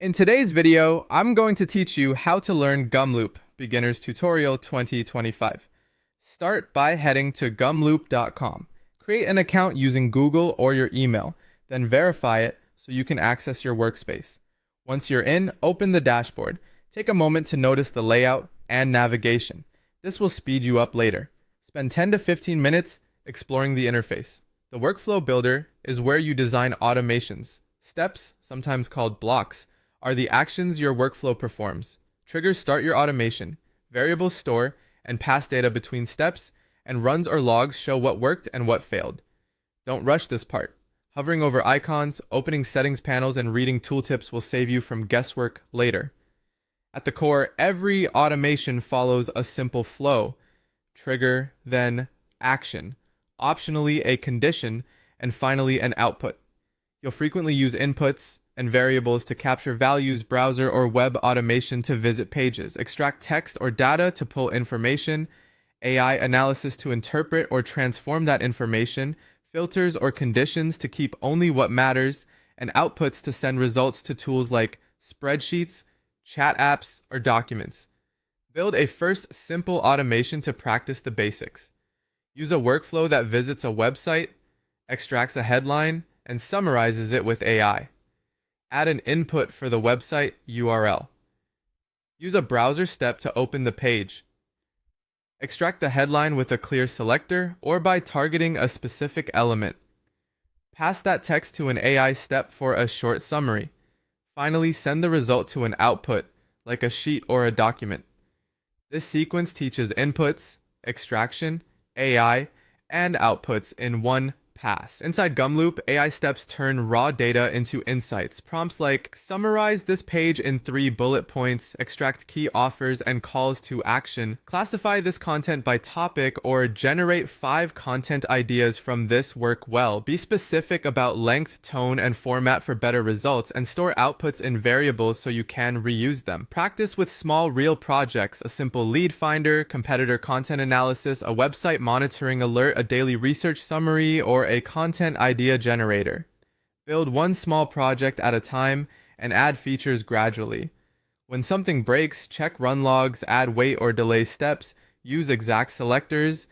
In today's video, I'm going to teach you how to learn Gumloop, Beginner's Tutorial 2025. Start by heading to gumloop.com. Create an account using Google or your email, then verify it so you can access your workspace. Once you're in, open the dashboard. Take a moment to notice the layout and navigation. This will speed you up later. Spend 10 to 15 minutes exploring the interface. The Workflow Builder is where you design automations. Steps, sometimes called blocks, are the actions your workflow performs. Triggers start your automation. Variables store and pass data between steps, and runs or logs show what worked and what failed. Don't rush this part. Hovering over icons, opening settings panels, and reading tooltips will save you from guesswork later. At the core, every automation follows a simple flow: trigger, then action, optionally a condition, and finally an output. You'll frequently use inputs and variables to capture values, browser or web automation to visit pages, extract text or data to pull information, AI analysis to interpret or transform that information, filters or conditions to keep only what matters, and outputs to send results to tools like spreadsheets, chat apps, or documents. Build a first simple automation to practice the basics. Use a workflow that visits a website, extracts a headline, and summarizes it with AI. Add an input for the website URL. Use a browser step to open the page. Extract the headline with a clear selector or by targeting a specific element. Pass that text to an AI step for a short summary. Finally, send the result to an output, like a sheet or a document. This sequence teaches inputs, extraction, AI, and outputs in one pass. Inside Gumloop, AI steps turn raw data into insights. Prompts like summarize this page in 3 bullet points, extract key offers and calls to action, classify this content by topic, or generate 5 content ideas from this work well. Be specific about length, tone, and format for better results, and store outputs in variables so you can reuse them. Practice with small real projects: a simple lead finder, competitor content analysis, a website monitoring alert, a daily research summary, or a content idea generator. Build one small project at a time and add features gradually. When something breaks, check run logs, add wait or delay steps, use exact selectors,